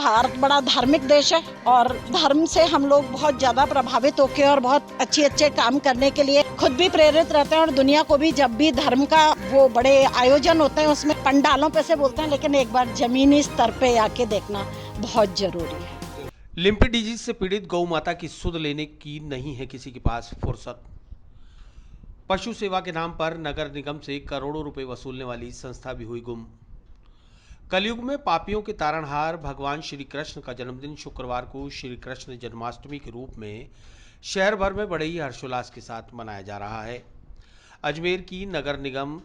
भारत बड़ा धार्मिक देश है और धर्म से हम लोग बहुत ज्यादा प्रभावित होकर और बहुत अच्छे काम करने के लिए खुद भी प्रेरित रहते हैं और दुनिया को भी, जब भी धर्म का वो बड़े आयोजन होते हैं उसमें पंडालों पे से बोलते हैं, लेकिन एक बार जमीनी स्तर पे आके देखना बहुत जरूरी है। लिम्पी डिजीज से पीड़ित गौ माता की सुध लेने की नहीं है किसी के पास फुर्सत। पशु सेवा के नाम पर नगर निगम से करोड़ों रुपए वसूलने वाली संस्था भी हुई गुम। कलयुग में पापियों के तारणहार भगवान श्री कृष्ण का जन्मदिन शुक्रवार को श्री कृष्ण जन्माष्टमी के रूप में शहर भर में बड़े ही हर्षोल्लास के साथ मनाया जा रहा है। अजमेर की नगर निगम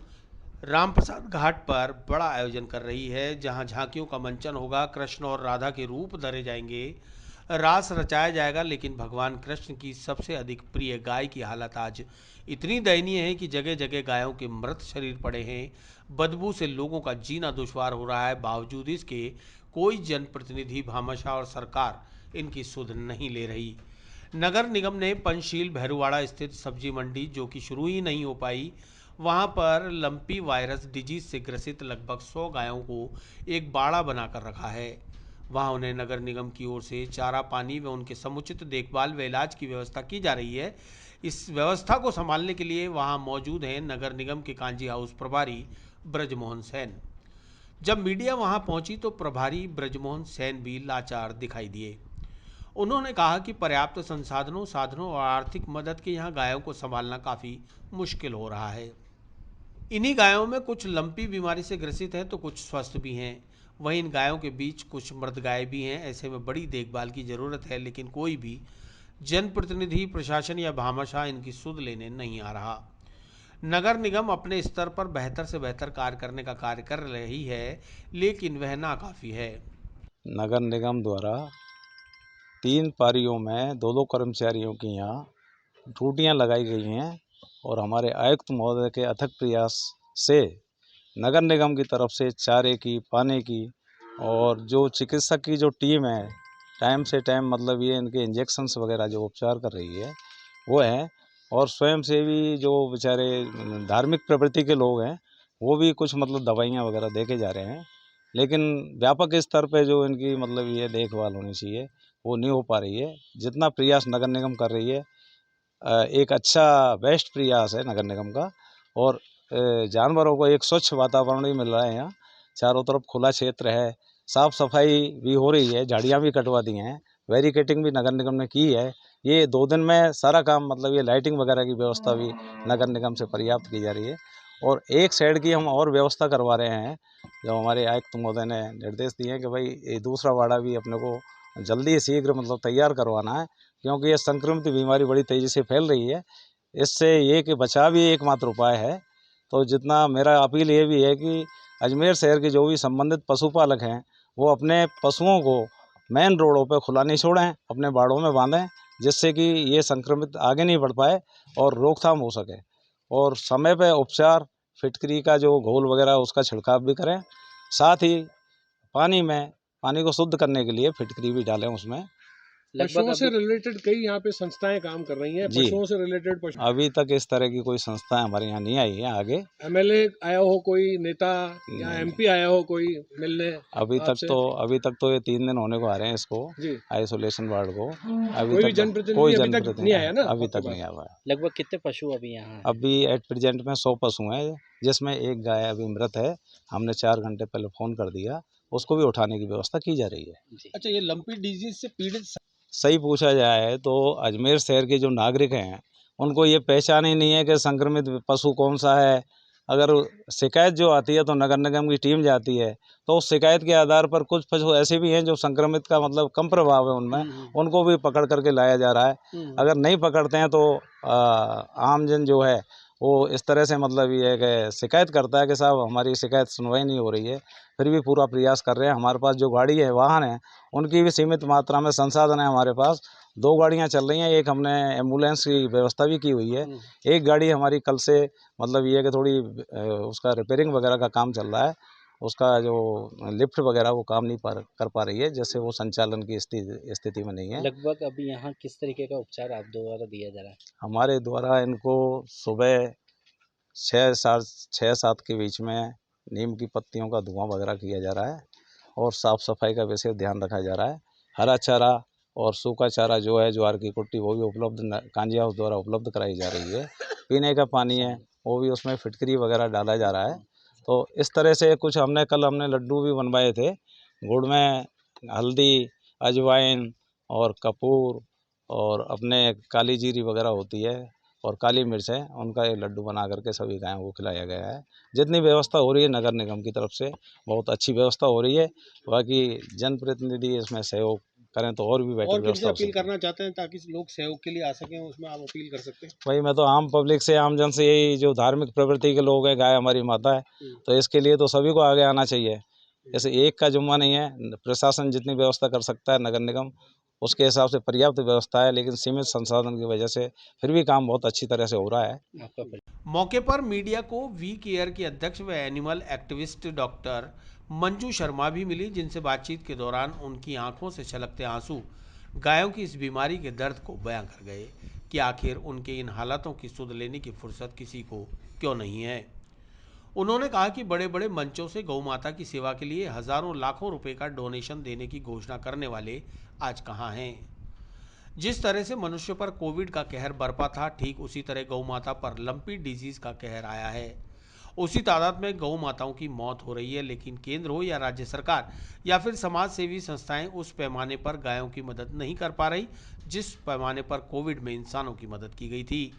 रामप्रसाद घाट पर बड़ा आयोजन कर रही है, जहां झांकियों का मंचन होगा, कृष्ण और राधा के रूप धरे जाएंगे, रास रचाया जाएगा। लेकिन भगवान कृष्ण की सबसे अधिक प्रिय गाय की हालत आज इतनी दयनीय है कि जगह जगह गायों के मृत शरीर पड़े हैं। बदबू से लोगों का जीना दुश्वार हो रहा है। बावजूद इसके कोई जनप्रतिनिधि, भामाशाह और सरकार इनकी सुध नहीं ले रही। नगर निगम ने पंचशील भैरूवाड़ा स्थित सब्जी मंडी, जो कि शुरू ही नहीं हो पाई, वहां पर लंपी वायरस डिजीज से ग्रसित लगभग 100 गायों को एक बाड़ा बनाकर रखा है। वहां उन्हें नगर निगम की ओर से चारा, पानी व उनके समुचित देखभाल व इलाज की व्यवस्था की जा रही है। इस व्यवस्था को संभालने के लिए वहां मौजूद हैं नगर निगम के कांजी हाउस प्रभारी ब्रजमोहन सेन। जब मीडिया वहां पहुंची तो प्रभारी ब्रजमोहन सेन भी लाचार दिखाई दिए। उन्होंने कहा कि पर्याप्त साधनों और आर्थिक मदद के यहाँ गायों को संभालना काफ़ी मुश्किल हो रहा है। इन्हीं गायों में कुछ लंपी बीमारी से ग्रसित हैं तो कुछ स्वस्थ भी हैं। वहीं इन गायों के बीच कुछ मृत गाय भी हैं। ऐसे में बड़ी देखभाल की ज़रूरत है, लेकिन कोई भी जनप्रतिनिधि, प्रशासन या भामाशाह इनकी सुध लेने नहीं आ रहा। नगर निगम अपने स्तर पर बेहतर से बेहतर कार्य करने का कार्य कर रही है, लेकिन वह नाकाफ़ी है। नगर निगम द्वारा 3 पारियों में 2-2 कर्मचारियों की यहाँ ड्यूटियाँ लगाई गई हैं और हमारे आयुक्त महोदय के अथक प्रयास से नगर निगम की तरफ से चारे की, पानी की और जो चिकित्सक की जो टीम है, टाइम से टाइम मतलब ये इनके इंजेक्शन्स वगैरह जो उपचार कर रही है वो है। और स्वयंसेवी जो बेचारे धार्मिक प्रवृत्ति के लोग हैं वो भी कुछ मतलब दवाइयाँ वगैरह दे के जा रहे हैं, लेकिन व्यापक स्तर पे जो इनकी मतलब ये देखभाल होनी चाहिए वो नहीं हो पा रही है। जितना प्रयास नगर निगम कर रही है, एक अच्छा बेस्ट प्रयास है नगर निगम का। और जानवरों को एक स्वच्छ वातावरण भी मिल रहा है। यहाँ चारों तरफ खुला क्षेत्र है, साफ सफाई भी हो रही है, झाड़ियाँ भी कटवा दी हैं, बैरिकेटिंग भी नगर निगम ने की है। ये 2 दिन में सारा काम मतलब ये लाइटिंग वगैरह की व्यवस्था भी नगर निगम से पर्याप्त की जा रही है। और एक साइड की हम और व्यवस्था करवा रहे हैं, जो हमारे आयुक्त महोदय ने निर्देश दिए हैं कि भाई ये दूसरा वाड़ा भी अपने को जल्दी शीघ्र मतलब तैयार करवाना है, क्योंकि ये संक्रमित बीमारी बड़ी तेज़ी से फैल रही है। इससे ये कि बचाव ही एकमात्र उपाय है। तो जितना मेरा अपील ये भी है कि अजमेर शहर के जो भी संबंधित पशुपालक हैं वो अपने पशुओं को मेन रोडों पर खुला नहीं छोड़ें, अपने बाड़ों में बांधें, जिससे कि ये संक्रमित आगे नहीं बढ़ पाए और रोकथाम हो सके। और समय पे उपचार, फिटकरी का जो घोल वगैरह उसका छिड़काव भी करें। साथ ही पानी को शुद्ध करने के लिए फिटकरी भी डालें उसमें। पशुओं से रिलेटेड कई यहाँ पे संस्थाएं काम कर रही हैं। पशुओं से रिलेटेड अभी तक इस तरह की कोई संस्थाएं हमारे यहाँ नहीं आई है। आगे एमएलए आया हो, कोई नेता या एमपी आया हो कोई मिलने? अभी तक तो ये 3 दिन होने को आ रहे हैं इसको, आइसोलेशन वार्ड को। कोई जनप्रतिनिधि नहीं आया ना? अभी तक नहीं आया। लगभग कितने पशु अभी यहाँ हैं? अभी एट प्रेजेंट में 100 पशु हैं, जिसमें एक गाय अभी मृत है। हमने 4 घंटे पहले फ़ोन कर दिया, उसको भी उठाने की व्यवस्था की जा रही है। अच्छा, ये लंपी डिजीज से पीड़ित सही पूछा जाए तो अजमेर शहर के जो नागरिक हैं उनको ये पहचान ही नहीं है कि संक्रमित पशु कौन सा है। अगर शिकायत जो आती है तो नगर निगम की टीम जाती है, तो उस शिकायत के आधार पर कुछ पशु ऐसे भी हैं जो संक्रमित का मतलब कम प्रभाव है उनमें, उनको भी पकड़ करके लाया जा रहा है। अगर नहीं पकड़ते हैं तो आमजन जो है वो इस तरह से मतलब ये है कि शिकायत करता है कि साहब हमारी शिकायत सुनवाई नहीं हो रही है। फिर भी पूरा प्रयास कर रहे हैं। हमारे पास जो गाड़ी है, वाहन है, उनकी भी सीमित मात्रा में संसाधन है। हमारे पास 2 गाड़ियां चल रही हैं, एक हमने एम्बुलेंस की व्यवस्था भी की हुई है। एक गाड़ी हमारी कल से मतलब ये है कि थोड़ी उसका रिपेयरिंग वगैरह का काम चल रहा है, उसका जो लिफ्ट वगैरह वो काम नहीं कर पा रही है, जैसे वो संचालन की स्थिति में नहीं है। लगभग अभी यहाँ किस तरीके का उपचार आप द्वारा दिया जा रहा है? हमारे द्वारा इनको सुबह 6-7 के बीच में नीम की पत्तियों का धुआं वगैरह किया जा रहा है और साफ़ सफाई का विशेष ध्यान रखा जा रहा है। हरा चारा और सूखा चारा जो है ज्वार की कुट्टी वो भी उपलब्ध कांजी हाउस द्वारा उपलब्ध कराई जा रही है। पीने का पानी है वो भी उसमें फिटकरी वगैरह डाला जा रहा है। तो इस तरह से कुछ हमने लड्डू भी बनवाए थे, गुड़ में हल्दी, अजवाइन और कपूर और अपने काली जीरी वगैरह होती है और काली मिर्च है, उनका एक लड्डू बना करके सभी गायों को खिलाया गया है। जितनी व्यवस्था हो रही है नगर निगम की तरफ से बहुत अच्छी व्यवस्था हो रही है। बाकी जनप्रतिनिधि इसमें सहयोग करें तो और भी बेटर व्यवस्था हो सकती है। अपील करना चाहते हैं ताकि लोग सहयोग के लिए आ सकें, उसमें आप अपील कर सकते हैं। भाई मैं तो आम पब्लिक से, आम जन से, यही जो धार्मिक प्रवृत्ति के लोग हैं, गाय हमारी माता है, तो इसके लिए तो सभी को आगे आना चाहिए। जैसे एक का जुम्मा नहीं है, प्रशासन जितनी व्यवस्था कर सकता है नगर निगम उसके हिसाब से पर्याप्त व्यवस्था है, लेकिन सीमित संसाधन की वजह से फिर भी काम बहुत अच्छी तरह से हो रहा है। मौके पर मीडिया को वी केयर के अध्यक्ष व animal activist doctor Manju Sharma भी मिली, जिनसे बातचीत के दौरान उनकी आंखों से छलकते आंसू गायों की इस बीमारी के दर्द को बयां कर गए कि आखिर उनके इन हालातों की सुध लेने की फुर्सत किसी को क्यों नहीं है। उन्होंने कहा कि बड़े बड़े मंचों से गौ माता की सेवा के लिए हजारों लाखों रुपए का डोनेशन देने की घोषणा करने वाले आज कहाँ हैं। जिस तरह से मनुष्य पर कोविड का कहर बरपा था, ठीक उसी तरह गौ माता पर लंपी डिजीज का कहर आया है। उसी तादाद में गौ माताओं की मौत हो रही है, लेकिन केंद्र हो या राज्य सरकार या फिर समाज सेवी संस्थाएं उस पैमाने पर गायों की मदद नहीं कर पा रही जिस पैमाने पर कोविड में इंसानों की मदद की गई थी।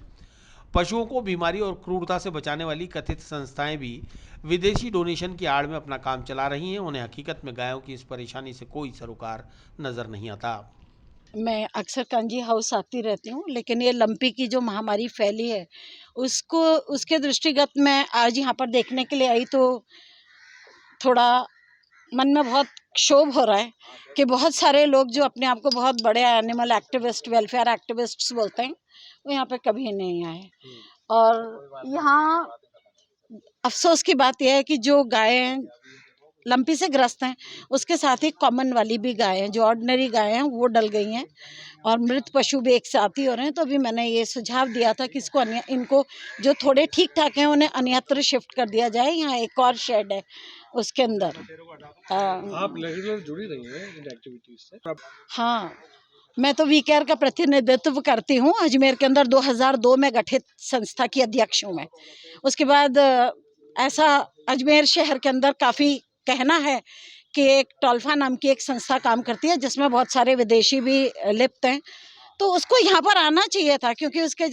पशुओं को बीमारी और क्रूरता से बचाने वाली कथित संस्थाएं भी विदेशी डोनेशन की आड़ में अपना काम चला रही हैं। उन्हें हकीकत में गायों की इस परेशानी से कोई सरोकार नजर नहीं आता। मैं अक्सर कांजी हाउस आती रहती हूँ, लेकिन ये लंपी की जो महामारी फैली है उसके दृष्टिगत मैं आज यहाँ पर देखने के लिए आई, तो थोड़ा मन में बहुत क्षोभ हो रहा है कि बहुत सारे लोग जो अपने आप को बहुत बड़े एनिमल एक्टिविस्ट, वेलफेयर एक्टिविस्ट्स बोलते हैं, वो यहाँ पे कभी नहीं आए। और यहाँ अफसोस की बात यह है कि जो गायें लंपी से ग्रस्त हैं उसके साथ ही कॉमन वाली भी गाय हैं, जो ऑर्डिनरी गाय हैं वो डल गई हैं और मृत पशु भी एक साथ ही हो रहे हैं। तो अभी मैंने ये सुझाव दिया था कि इनको जो थोड़े ठीक ठाक हैं उन्हें अन्यत्र शिफ्ट कर दिया जाए। यहाँ एक और शेड है उसके अंदर। आप रेगुलर जुड़ी रही हैं इन एक्टिविटीज से? हाँ, मैं तो वी केयर का प्रतिनिधित्व करती हूँ। अजमेर के अंदर 2002 में गठित संस्था की अध्यक्ष हूँ मैं। उसके बाद ऐसा अजमेर शहर के अंदर काफ़ी कहना है कि एक टॉल्फा नाम की एक संस्था काम करती है जिसमें बहुत सारे विदेशी भी लिप्त हैं, तो उसको यहाँ पर आना चाहिए था, क्योंकि उसके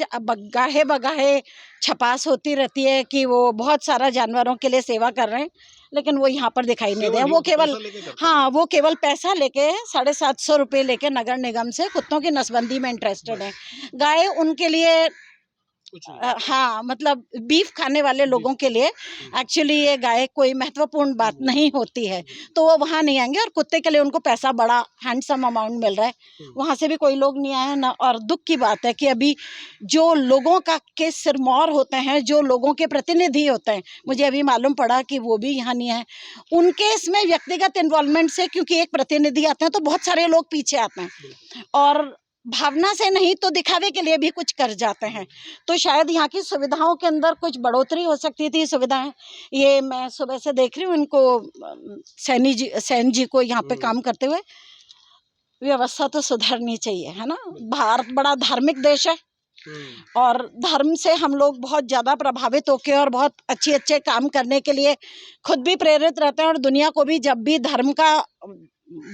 गाहे बगाहे छपास होती रहती है कि वो बहुत सारा जानवरों के लिए सेवा कर रहे हैं, लेकिन वो यहाँ पर दिखाई नहीं दे। वो केवल पैसा लेके 750 रुपये लेके नगर निगम से कुत्तों की नसबंदी में इंटरेस्टेड है। गाय उनके लिए हाँ, मतलब बीफ खाने वाले लोगों के लिए एक्चुअली ये गाय कोई महत्वपूर्ण बात नहीं होती है, तो वो वहाँ नहीं आएंगे। और कुत्ते के लिए उनको पैसा बड़ा हैंडसम अमाउंट मिल रहा है, वहाँ से भी कोई लोग नहीं आए ना। और दुख की बात है कि अभी जो लोगों के सिरमौर होते हैं, जो लोगों के प्रतिनिधि होते हैं, मुझे अभी मालूम पड़ा कि वो भी यहाँ नहीं आए। उनके इसमें व्यक्तिगत इन्वॉल्वमेंट से, क्योंकि एक प्रतिनिधि आते हैं तो बहुत सारे लोग पीछे आते हैं और भावना से नहीं तो दिखावे के लिए भी कुछ कर जाते हैं। तो शायद यहाँ की सुविधाओं के अंदर कुछ बढ़ोतरी हो सकती थी। सुविधाएं ये मैं सुबह से देख रही हूँ इनको, सैन जी को यहाँ पे काम करते हुए। व्यवस्था तो सुधरनी चाहिए, है ना। भारत बड़ा धार्मिक देश है और धर्म से हम लोग बहुत ज़्यादा प्रभावित होके और बहुत अच्छे काम करने के लिए खुद भी प्रेरित रहते हैं। और दुनिया को भी जब भी धर्म का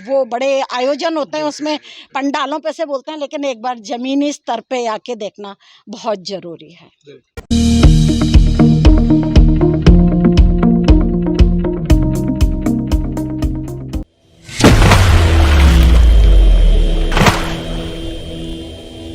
वो बड़े आयोजन होते हैं उसमें पंडालों पे से बोलते हैं, लेकिन एक बार जमीनी स्तर पे आके देखना बहुत ज़रूरी है।